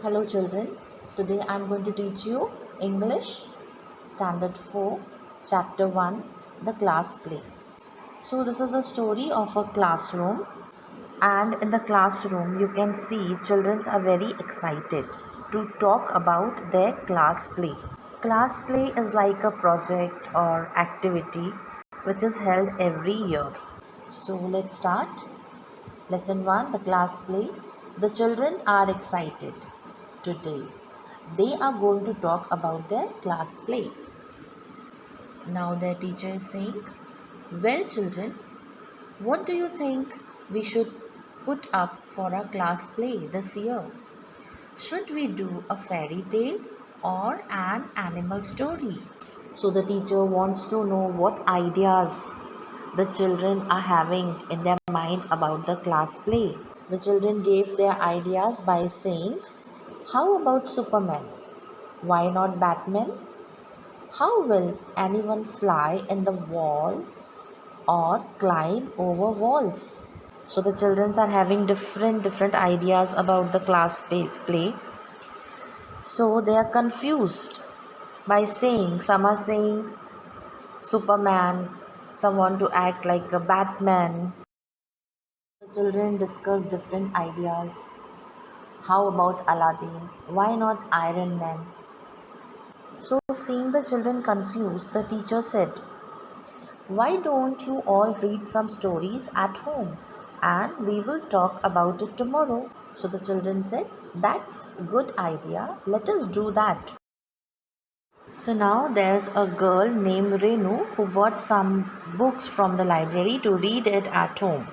Hello children, today I am going to teach you English Standard 4 Chapter 1 The Class Play. So this is a story of a classroom, and in the classroom you can see children are very excited to talk about their class play. Class play is like a project or activity which is held every year. So let's start. Lesson 1, the class play. The children are excited today. They are going to talk about their class play. Now their teacher is saying, well children, what do you think we should put up for our class play this year? Should we do a fairy tale or an animal story? So the teacher wants to know what ideas the children are having in their mind about the class play. The children gave their ideas by saying, how about Superman? Why not Batman? How will anyone fly in the wall or climb over walls? So the children are having different ideas about the class play. So they are confused by saying, some are saying Superman, some want to act like a Batman. The children discuss different ideas. How about Aladdin? Why not Iron Man? So, seeing the children confused, the teacher said, why don't you all read some stories at home and we will talk about it tomorrow? So the children said, that's a good idea. Let us do that. So now there's a girl named Renu who bought some books from the library to read it at home.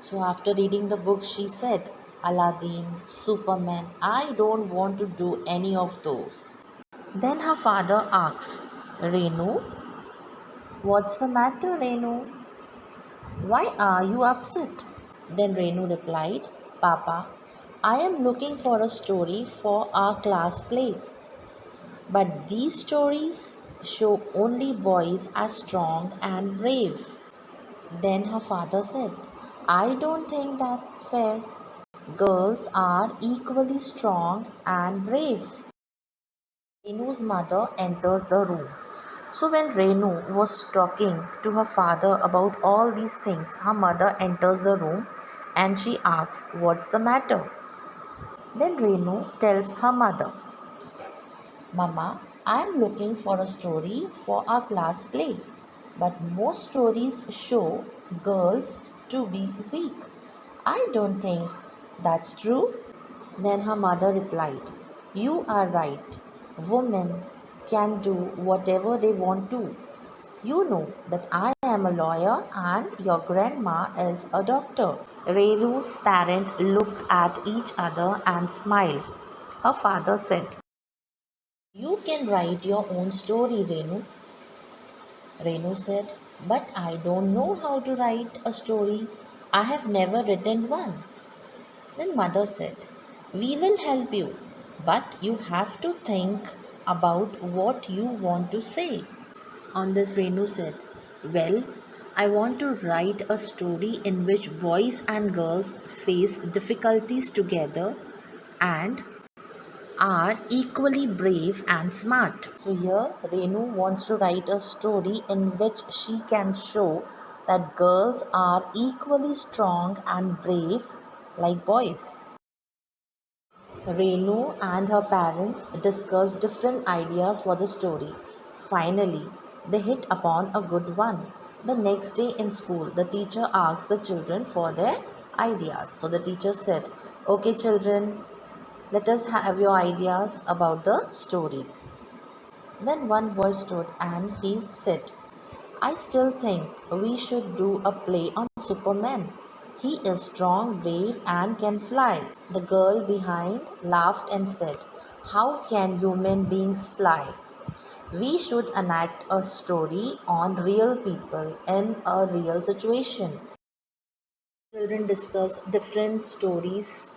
So after reading the book, she said, Aladdin, Superman, I don't want to do any of those. Then her father asks, Renu, what's the matter, Renu? Why are you upset? Then Renu replied, Papa, I am looking for a story for our class play. But these stories show only boys as strong and brave. Then her father said, I don't think that's fair. Girls are equally strong and brave. Renu's mother enters the room. So when Renu was talking to her father about all these things, her mother enters the room and she asks, what's the matter? Then Renu tells her mother, Mama, I am looking for a story for our class play, but most stories show girls to be weak. I don't think that's true. Then her mother replied, you are right. Women can do whatever they want to. You know that I am a lawyer and your grandma is a doctor. Renu's parents looked at each other and smiled. Her father said, you can write your own story, Renu. Renu said, but I don't know how to write a story. I have never written one. Then mother said, we will help you, but you have to think about what you want to say. On this, Renu said, well, I want to write a story in which boys and girls face difficulties together and are equally brave and smart. So here Renu wants to write a story in which she can show that girls are equally strong and brave like boys. Renu and her parents discussed different ideas for the story. Finally, they hit upon a good one. The next day in school, the teacher asked the children for their ideas. So the teacher said, okay children, let us have your ideas about the story. Then one boy stood and he said, I still think we should do a play on Superman. He is strong, brave, and can fly. The girl behind laughed and said, how can human beings fly? We should enact a story on real people in a real situation. Children discuss different stories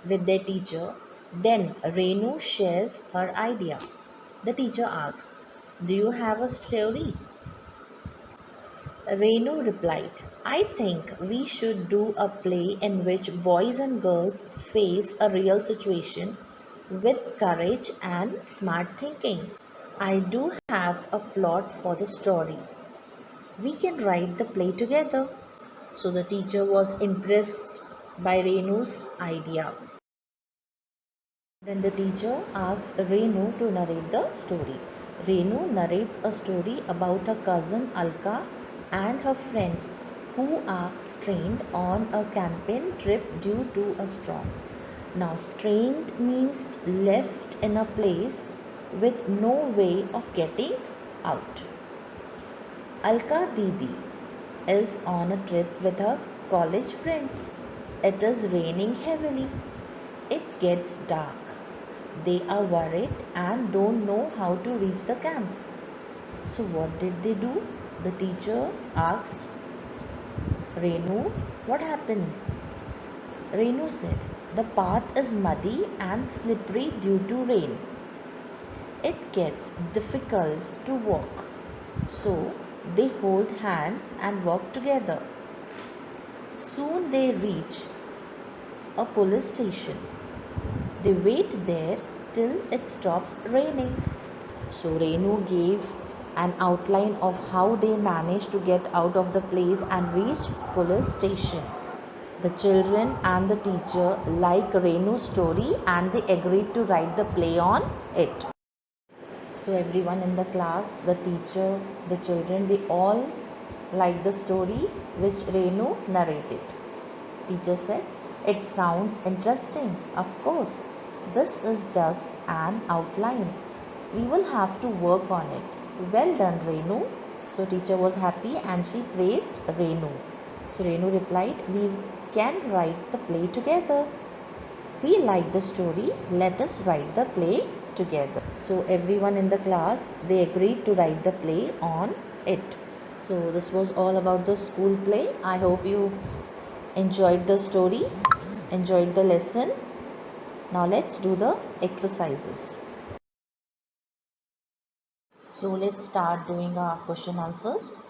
with their teacher. Then Renu shares her idea. The teacher asks, do you have a story? Renu replied, I think we should do a play in which boys and girls face a real situation with courage and smart thinking. I do have a plot for the story. We can write the play together. So the teacher was impressed by Renu's idea. Then the teacher asked Renu to narrate the story. Renu narrates a story about her cousin Alka and her friends who are stranded on a camping trip due to a storm. Now, stranded means left in a place with no way of getting out. Alka Didi is on a trip with her college friends. It is raining heavily. It gets dark. They are worried and don't know how to reach the camp. So, what did they do? The teacher asked Renu, what happened? Renu said, the path is muddy and slippery due to rain. It gets difficult to walk. So, they hold hands and walk together. Soon they reach a police station. They wait there till it stops raining. So Renu gave an outline of how they managed to get out of the place and reach police station. The children and the teacher liked Renu's story and they agreed to write the play on it. So everyone in the class, the teacher, the children, they all liked the story which Renu narrated. Teacher said, it sounds interesting. Of course, this is just an outline. We will have to work on it. Well done, Renu. So teacher was happy and she praised Renu. So Renu replied, we can write the play together. We like the story. Let us write the play together. So everyone in the class, they agreed to write the play on it. So this was all about the school play. I hope you enjoyed the story, enjoyed the lesson. Now let's do the exercises. So let's start doing our question answers.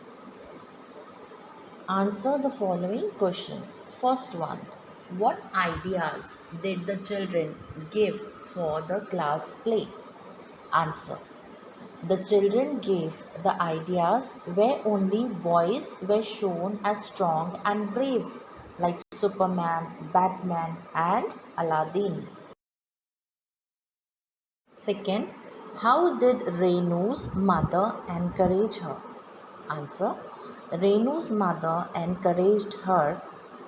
Answer the following questions. First one, what ideas did the children give for the class play? Answer. The children gave the ideas where only boys were shown as strong and brave, like Superman, Batman, and Aladdin. Second, how did Renu's mother encourage her? Answer. Renu's mother encouraged her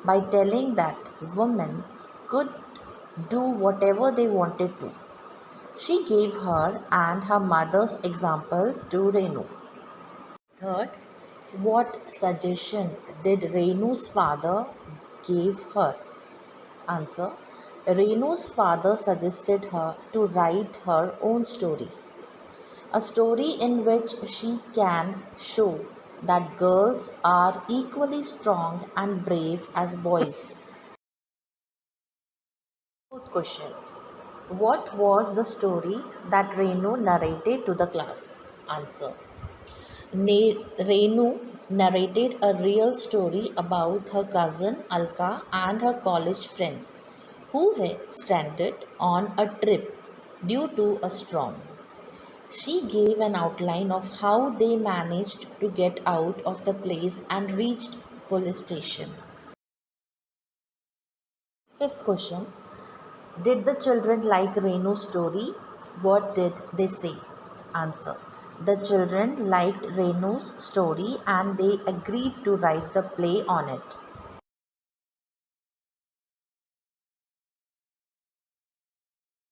by telling that women could do whatever they wanted to. She gave her and her mother's example to Renu. Third, what suggestion did Renu's father give her? Answer. Renu's father suggested her to write her own story. A story in which she can show that girls are equally strong and brave as boys. Fourth question. What was the story that Renu narrated to the class? Answer. Renu narrated a real story about her cousin Alka and her college friends who were stranded on a trip due to a storm. She gave an outline of how they managed to get out of the place and reached police station. Fifth question. Did the children like Renu's story? What did they say? Answer. The children liked Renu's story and they agreed to write the play on it.